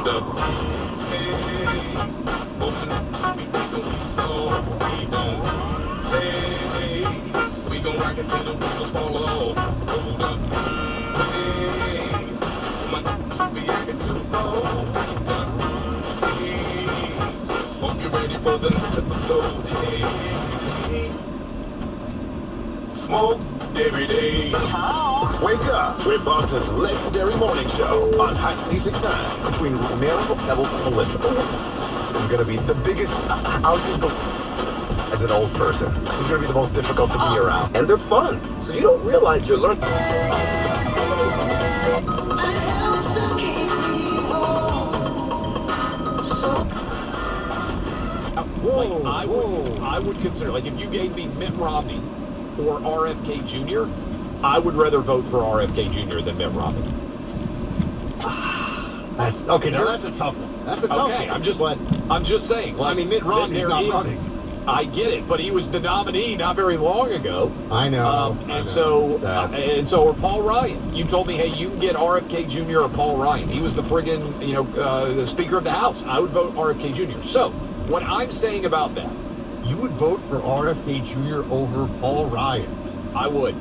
up. Hey, open up, we gon' be soft. We gon' rock it till the wheels fall off. Hold up. Hey, my we acting too bold. See, hope you're ready for the next episode. Hey, smoke every day. Wake up with Boston's legendary morning show on Hot 96.9 between Mary, Pebble, and Melissa. It's going to be the biggest, I'll use the, as an old person, it's going to be the most difficult to be around. And they're fun, so you don't realize you're learning. I would consider, like, if you gave me Mitt Romney or RFK Jr., I would rather vote for RFK Jr. than Mitt Romney. That's a tough one. That's a tough one. I'm just saying. Like, I mean, Mitt Romney's not running. I get it, but he was the nominee not very long ago. I know. Or Paul Ryan. You told me, hey, you can get RFK Jr. or Paul Ryan. He was the friggin', the Speaker of the House. I would vote RFK Jr. So, what I'm saying about that. You would vote for RFK Jr. over Paul Ryan? I would.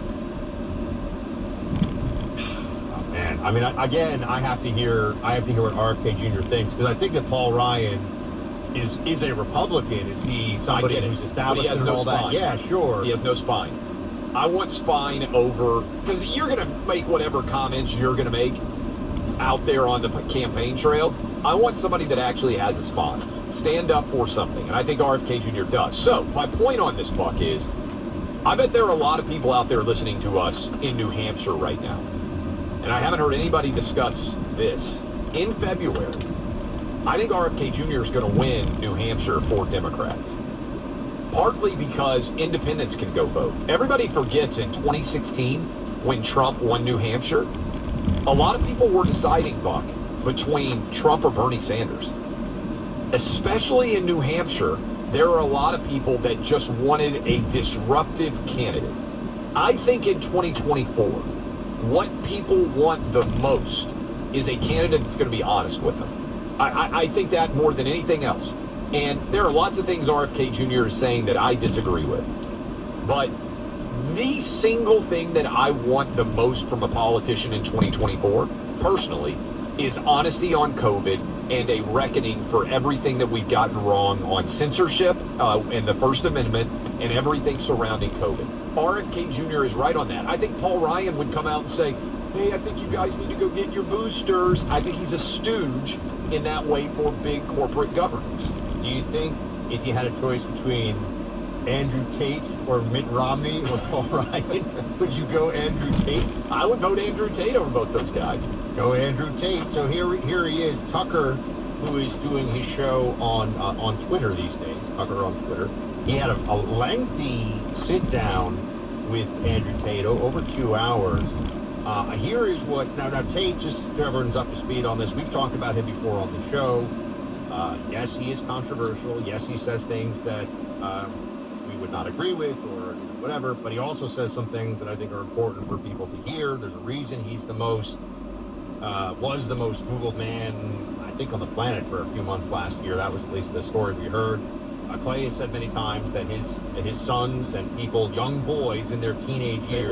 Oh, man. I mean, again, I have to hear what RFK Jr. thinks, because I think that Paul Ryan is a Republican. Is he somebody who's established and all that? Yeah, sure. He has no spine. I want spine over, because you're going to make whatever comments you're going to make out there on the campaign trail. I want somebody that actually has a spine. Stand up for something, and I think RFK Jr. does. So, my point on this, Buck, is I bet there are a lot of people out there listening to us in New Hampshire right now, and I haven't heard anybody discuss this. In February, I think RFK Jr. is going to win New Hampshire for Democrats, partly because independents can go vote. Everybody forgets in 2016, when Trump won New Hampshire, a lot of people were deciding, Buck, between Trump or Bernie Sanders. Especially in New Hampshire, there are a lot of people that just wanted a disruptive candidate. I think in 2024, what people want the most is a candidate that's going to be honest with them. I think that more than anything else. And there are lots of things RFK Jr. is saying that I disagree with. But the single thing that I want the most from a politician in 2024, personally, is honesty on COVID and a reckoning for everything that we've gotten wrong on censorship and the First Amendment and everything surrounding COVID. RFK Jr. is right on that. I think Paul Ryan would come out and say, hey, I think you guys need to go get your boosters. I think he's a stooge in that way for big corporate governance. Do you think if you had a choice between Andrew Tate or Mitt Romney or Paul Ryan, would you go Andrew Tate? I would vote Andrew Tate over both those guys. Go Andrew Tate. So here he is, Tucker, who is doing his show on Twitter these days. Tucker on Twitter. He had a lengthy sit down with Andrew Tate, over 2 hours. Here is what now Tate, just so everyone's up to speed on this. We've talked about him before on the show. Yes, he is controversial. Yes, he says things that we would not agree with or whatever, but he also says some things that I think are important for people to hear. There's a reason he's was the most Googled man, I think, on the planet for a few months last year. That was at least the story we heard. Clay has said many times that his sons and people, young boys in their teenage years,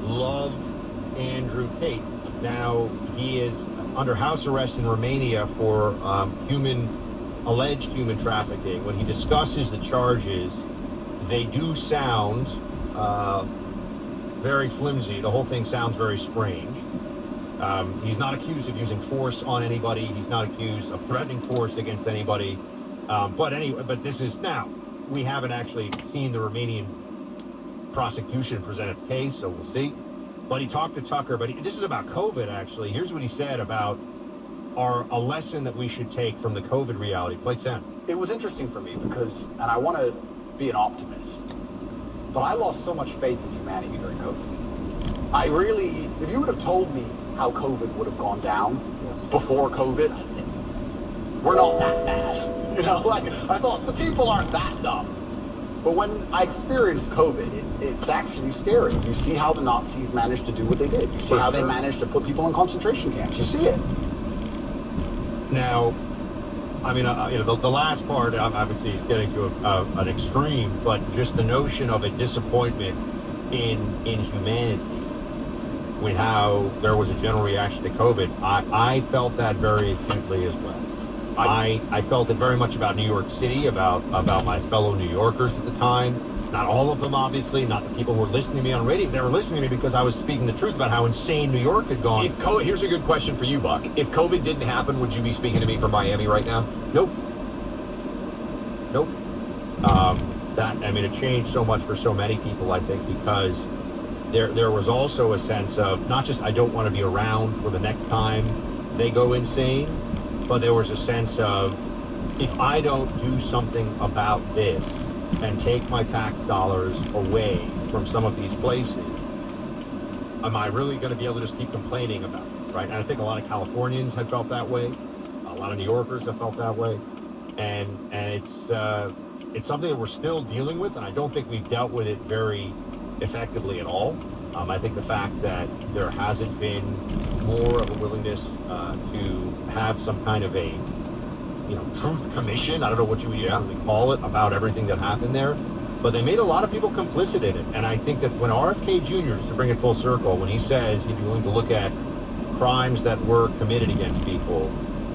love Andrew Tate. Now, he is under house arrest in Romania for alleged human trafficking. When he discusses the charges, they do sound very flimsy. The whole thing sounds very strange. He's not accused of using force on anybody. He's not accused of threatening force against anybody. But this is now, we haven't actually seen the Romanian prosecution present its case, so we'll see. But he talked to Tucker, this is about COVID, actually. Here's what he said about a lesson that we should take from the COVID reality. Play 10. It was interesting for me because, and I want to be an optimist, but I lost so much faith in humanity during COVID. If you would have told me how COVID would have gone down before COVID, we're not that bad. I thought the people aren't that dumb. But when I experienced COVID, it's actually scary. You see how the Nazis managed to do what they did. You see how they managed to put people in concentration camps. You see it. Now, I mean, the last part obviously is getting to an extreme, but just the notion of a disappointment in humanity with how there was a general reaction to COVID, I felt that very acutely as well. I felt it very much about New York City, about my fellow New Yorkers at the time. Not all of them, obviously, not the people who were listening to me on radio. They were listening to me because I was speaking the truth about how insane New York had gone. Here's a good question for you, Buck. If COVID didn't happen, would you be speaking to me from Miami right now? Nope. It changed so much for so many people, I think, because there was also a sense of not just I don't want to be around for the next time they go insane, but there was a sense of if I don't do something about this and take my tax dollars away from some of these places, am I really going to be able to just keep complaining about it, right? And I think a lot of Californians had felt that way. A lot of New Yorkers have felt that way. And it's something that we're still dealing with, and I don't think we've dealt with it very effectively at all. I think the fact that there hasn't been more of a willingness to have some kind of a truth commission, I don't know what you would usually call it, about everything that happened there, but they made a lot of people complicit in it. And I think that when RFK Jr., just to bring it full circle, when he says he'd be willing to look at crimes that were committed against people,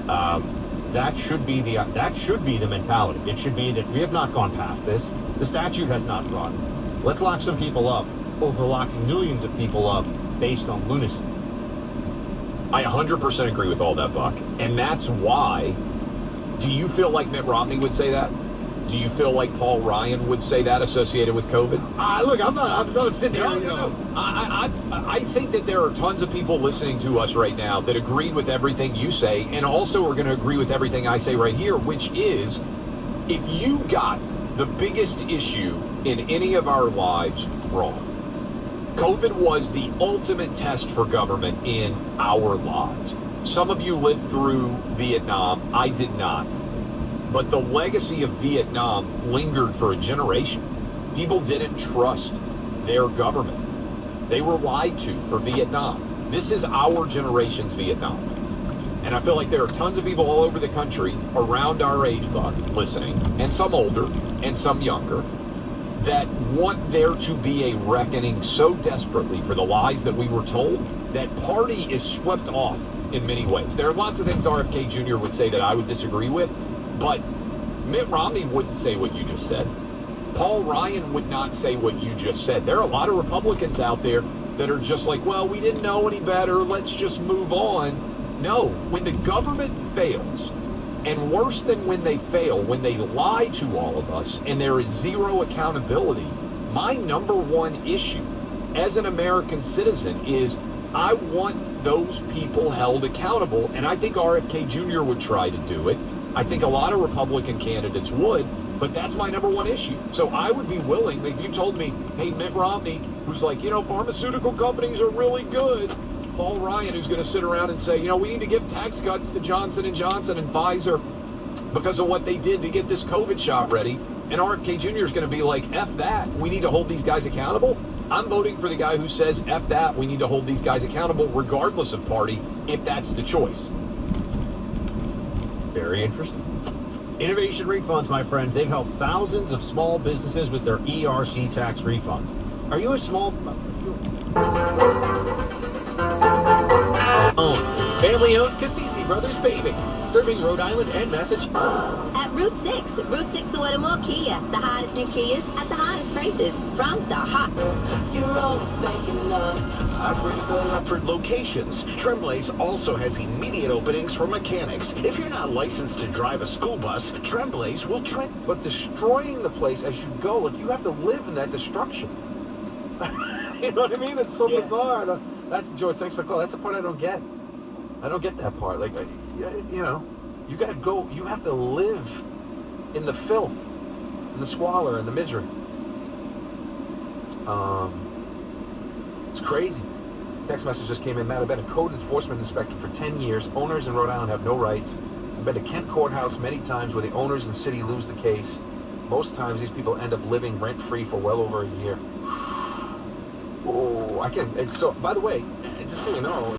that should be the mentality. It should be that we have not gone past this. The statute has not run. Let's lock some people up over locking millions of people up based on lunacy. I 100% agree with all that, Buck. And that's why, do you feel like Mitt Romney would say that? Do you feel like Paul Ryan would say that associated with COVID? Look, I'm not sitting here, No. I think that there are tons of people listening to us right now that agreed with everything you say and also are going to agree with everything I say right here, which is if you got the biggest issue in any of our lives wrong, COVID was the ultimate test for government in our lives. Some of you lived through Vietnam. I did not. But the legacy of Vietnam lingered for a generation. People didn't trust their government. They were lied to for Vietnam. This is our generation's Vietnam. And I feel like there are tons of people all over the country around our age, Buck, listening, and some older and some younger, that want there to be a reckoning so desperately for the lies that we were told that party is swept off in many ways. There are lots of things RFK Jr. would say that I would disagree with, but Mitt Romney wouldn't say what you just said. Paul Ryan would not say what you just said. There are a lot of Republicans out there that are just like, well, we didn't know any better, let's just move on. No, when the government fails, and worse than when they fail, when they lie to all of us and there is zero accountability, my number one issue as an American citizen is I want those people held accountable, and I think RFK Jr. would try to do it. I think a lot of Republican candidates would, but that's my number one issue. So I would be willing, if you told me, hey, Mitt Romney, who's like, pharmaceutical companies are really good, Paul Ryan, who's going to sit around and say, we need to give tax cuts to Johnson & Johnson and Pfizer because of what they did to get this COVID shot ready, and RFK Jr. is going to be like, F that, we need to hold these guys accountable. I'm voting for the guy who says, F that, we need to hold these guys accountable regardless of party, if that's the choice. Very interesting. Innovation Refunds, my friends, they've helped thousands of small businesses with their ERC tax refunds. Are you a small... Family-owned Cassisi Brothers Paving, serving Rhode Island and Massachusetts. At Route 6 Whittemore Kia, the hottest new Kias at the hottest prices from the hot. You're all making love. For locations, Tremblay's also has immediate openings for mechanics. If you're not licensed to drive a school bus, Tremblay's will But destroying the place as you go, like you have to live in that destruction. You know what I mean? It's so bizarre. That's George. Thanks for the call. That's the part I don't get. I don't get that part. Like, you gotta go. You have to live in the filth, in the squalor, in the misery. It's crazy. Text message just came in. Matt, I've been a code enforcement inspector for 10 years. Owners in Rhode Island have no rights. I've been to Kent Courthouse many times where the owners in the city lose the case. Most times these people end up living rent-free for well over a year. Oh, I can. And so, by the way, just so you know,